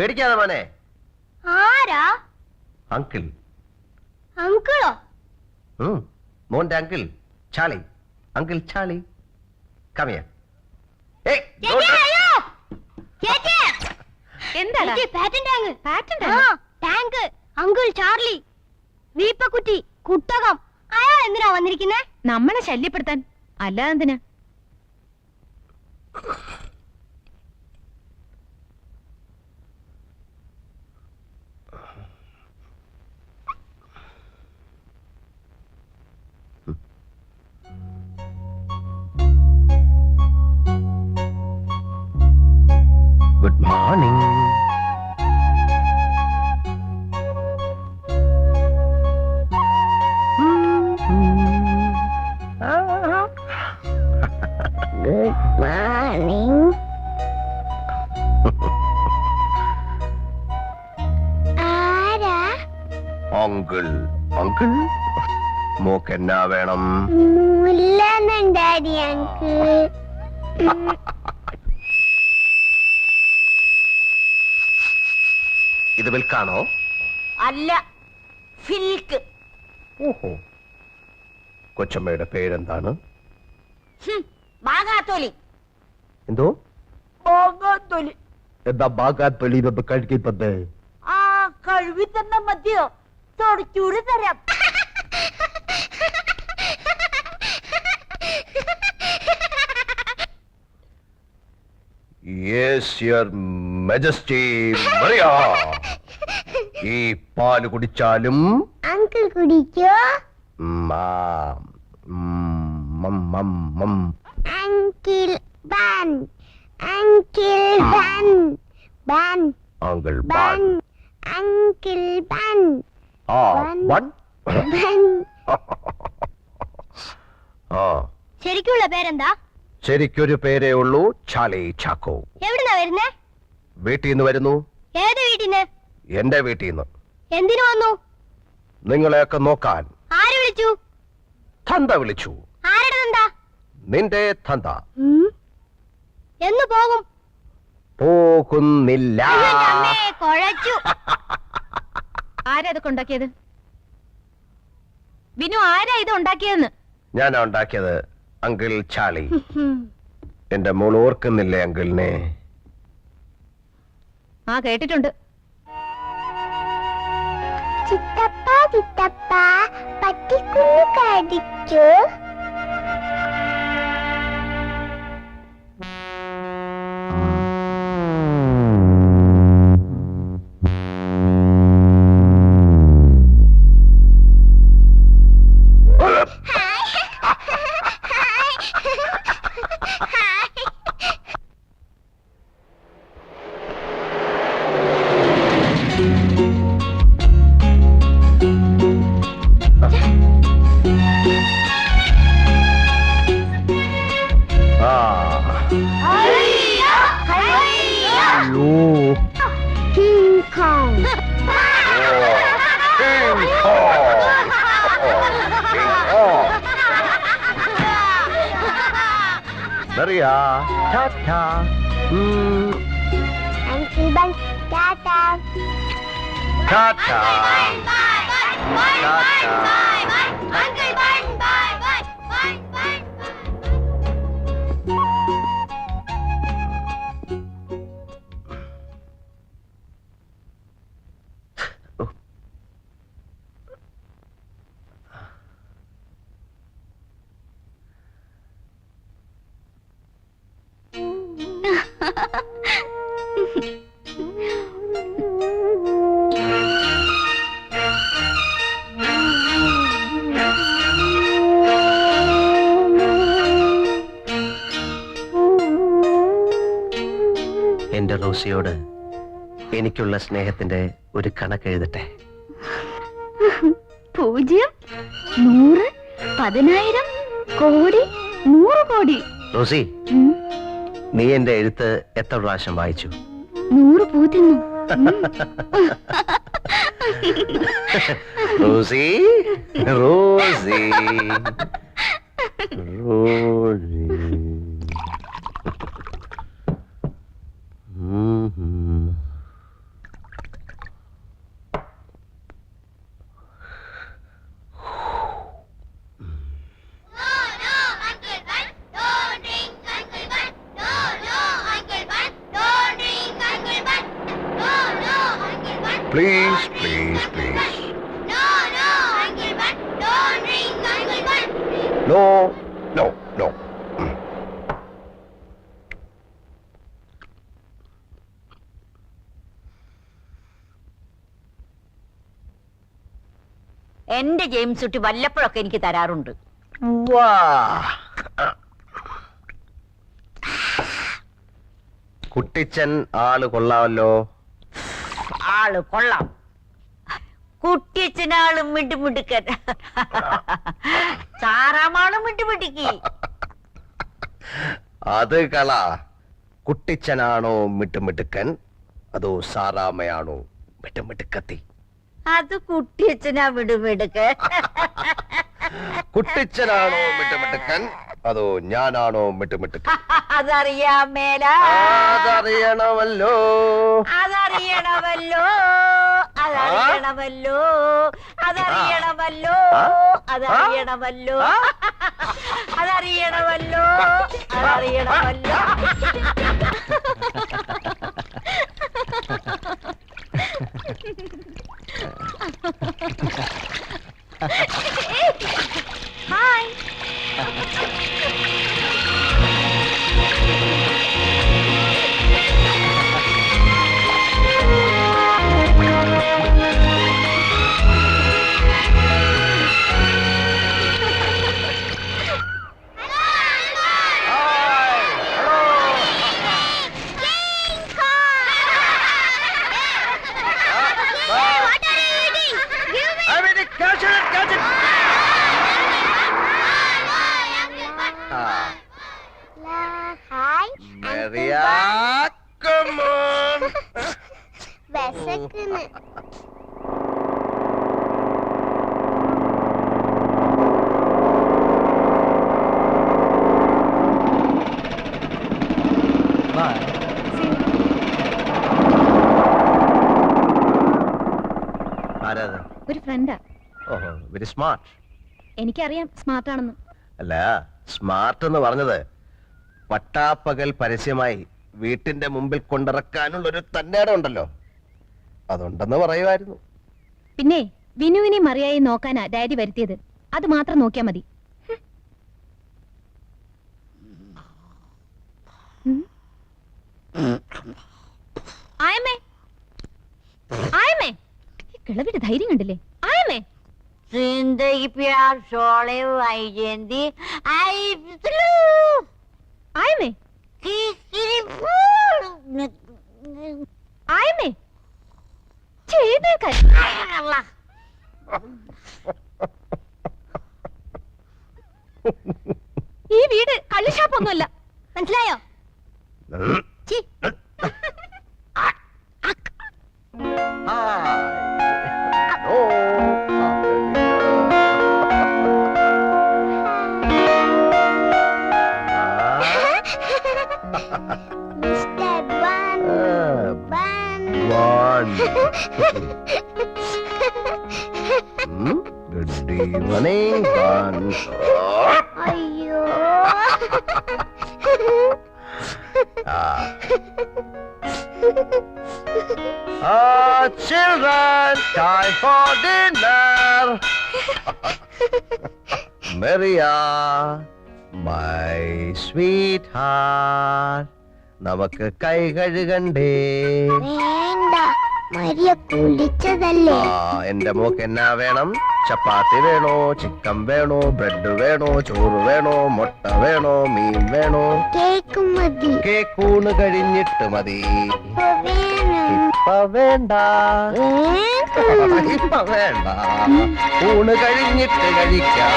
പേടിക്കാതെ മോനെ. ആരാ? അങ്കിൾ. അങ്കിളോ? മോന്റെ അങ്കിൾ ചാളി. Uncle Charlie. കമിയ. Uncle Charlie. വീപ്പക്കുറ്റി. കുട്ടകം. അയാൾ എന്തിനാ വന്നിരിക്കുന്നേ? നമ്മളെ ശല്യപ്പെടുത്താൻ. അല്ലാതെ എന്തിനാ? Good morning. Good morning. ആരാ? അങ്കിൾ. അങ്കിൾ മോക്ക് എന്നാ വേണം? മുല്ലെന്നുണ്ടാടി അങ്കിൾ. ഇത് വിൽക്കാണോ? അല്ല, ഫിൽക്ക്. ഓഹോ. കൊച്ചമ്മയുടെ പേരെന്താണ്? ബാഗാത്തോലി. എന്തോ? ബാഗാത്തോലി. എന്താ ബാഗാത്തോലി കഴിക്കപ്പത്തെ? ആ, കഴുകി തന്ന മതിയോ? തുടച്ചൂര് തരാം. Yes your majesty. മറിയ, ഈ പാല് കുടിച്ചാലും അങ്കിൾ കുടിക്കോ? Uncle Ben. Uncle Ben. Ben. Uncle Ben. Uncle Ben. ശരിക്കുള്ള പേരെന്താ? ശരിക്കൊരു പേരേ ഉള്ളൂ, ചാലി ചാക്കോ. എവിടുന്നാ വരുന്നേ? വീട്ടിൽ നിന്ന് വരുന്നു. ഏത് വീട്ടിന്ന്? എന്റെ വീട്ടിൽ നിന്ന്. എന്തിനു വന്നു? നിങ്ങളെയൊക്കെ നോക്കാൻ. ആര് വിളിച്ചു? തന്ത വിളിച്ചു. ആരുടെ തന്ത? നിന്റെ തന്ത. എന്ന് പോകും? പോകുന്നില്ല. കുഴച്ചു. ആരാ ഇതൊക്കെ ഉണ്ടാക്കിയത്? വിനു, ആരാ ഇത് ഉണ്ടാക്കിയതെന്ന്? ഞാനാ ഉണ്ടാക്കിയത്, അങ്കിൾ ചാളി. എന്റെ മോൾ ഓർക്കുന്നില്ലേ അങ്കിളിനെ? ആ, കേട്ടിട്ടുണ്ട്. ചിത്തപ്പ ചിത്തപ്പ പട്ടിക്കുഞ്ഞു കടിച്ചു. Maria, tata. Uncle Bun, tata. Tata. Tata. Uncle Bun, bye, bye, bye, bye. എന്റെ റോസിയോട് എനിക്കുള്ള സ്നേഹത്തിന്റെ ഒരു കണക്ക് എഴുതട്ടെ. 0, 100, 10,000, കോടി, 100 കോടി. റോസി, നീ എന്റെ എഴുത്ത് എത്ര പ്രാവശ്യം വായിച്ചു? 100 പൂ തിന്നു. Rosie, Rosie, Rosie. Please please please. No no no. എന്റെ ജെയിംസ് കുട്ടി വല്ലപ്പോഴൊക്കെ എനിക്ക് തരാറുണ്ട്. വാ. കുട്ടിച്ചൻ ആള് കൊള്ളാമല്ലോ. ആള് കൊള്ളാം. കുട്ടിയച്ഛനാളും മിണ്ടുമിടുക്കൻ. സാറാമാളും മിണ്ടുമിടുക്കി. അത് കള. കുട്ടിച്ചനാണോ മിട്ടുമിട്ടുക്കൻ, അതോ സാറാമയാണോ മിട്ടുമിട്ടുക്കത്തി? അത് കുട്ടിയച്ഛനാ മിടുമിടുക്കൻ. കുട്ടിച്ചനാണോ മിട്ടുമിട്ടുക്കൻ, അതോ ഞാനാണോ മിട്ടുമിട്ടുക്കൻ? അതറിയാൻ മേല. അതറിയണമല്ലോ. അതറിയണമല്ലോ. അതറിയണമല്ലോ. അതറിയണമല്ലോ. അതറിയണമല്ലോ. അതറിയണമല്ലോ. അതറിയണമല്ലോ. ഹായ്. Maria, come on. വിശക്കുന്നു. ഒരു ഫ്രണ്ടാ. ഓഹോ, വെരി സ്മാർട്ട്. എനിക്കറിയാം സ്മാർട്ട് ആണെന്ന്. അല്ല, സ്മാർട്ട് എന്ന് പറഞ്ഞത് പട്ടാപ്പകൽ പരസ്യമായി വീട്ടിന്റെ മുമ്പിൽ കൊണ്ടിറക്കാനുള്ള ഒരു തന്നേടം ഉണ്ടല്ലോ, അതുണ്ടെന്ന് പറയുമായിരുന്നു. പിന്നെ വിനുവിനെ മറിയായി നോക്കാനാ ഡാഡി വരുത്തിയത്. അത് മാത്രം നോക്കിയാ മതി. ആയമേ, ആയമേ, കിളവിന്റെ ധൈര്യം കണ്ടില്ലേ? ആയമേ, जिंदगी प्यार शोले आई जेंदी आई ആയമേ, ആയമേ, ചെയ്തേക്കാൻ. ഈ വീട് കള്ളുഷാപ്പൊന്നുമല്ല, മനസ്സിലായോ? ഛീ. Good evening, Bun. അയ്യോ. Children, time for dinner. Maria, my sweetheart. നമുക്ക് കൈ കഴുകണ്ടേ? വേണ്ട, മരിയ കുളിച്ചതല്ലേ. എന്റെ മോക്ക് എന്നാ വേണം? ചപ്പാത്തി വേണോ, ചിക്കൻ വേണോ, ബ്രെഡ് വേണോ, ചോറ് വേണോ, മുട്ട വേണോ, മീൻ വേണോ? കേക്ക് മതി. കേക്കൂണ് കഴിഞ്ഞിട്ട് മതി. ഇപ്പ വേണ്ട, ഇപ്പ വേണ്ട, ഊണ് കഴിഞ്ഞിട്ട് കഴിക്കാം.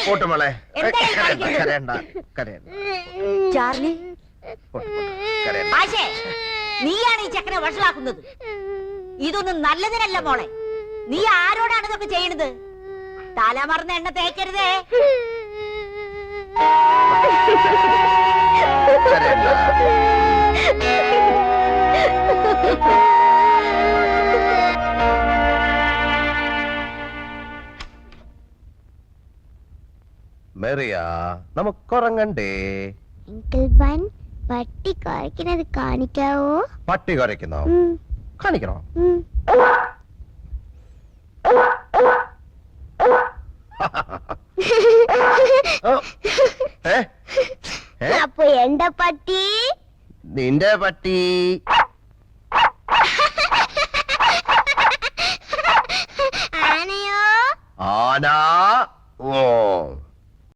കൂട്ടുമോളെ, കരയണ്ട, കരയണ്ട. ചാർലി, ആശേ, നീയാണ് ഈ ചക്കനെ വഷളാക്കുന്നത്. ഇതൊന്നും നല്ലതിനല്ല മോളെ. നീ ആരോടാണ് ഇതൊക്കെ ചെയ്യണത്? തലമറന്ന എണ്ണ തേക്കരുതേ. കരയണ്ട. ചെറിയ നമുക്കുറങ്ങണ്ടേ? അങ്കിൾ ബൻ പട്ടി കുറയ്ക്കുന്നത് കാണിക്കാവോ? പട്ടി കരയ്ക്കുന്നോ? കാണിക്കണോ? ഏ? ഏ? അപ്പൊ എന്റെ പട്ടി നിന്റെ പട്ടി ആനയോ? ആന. ഓ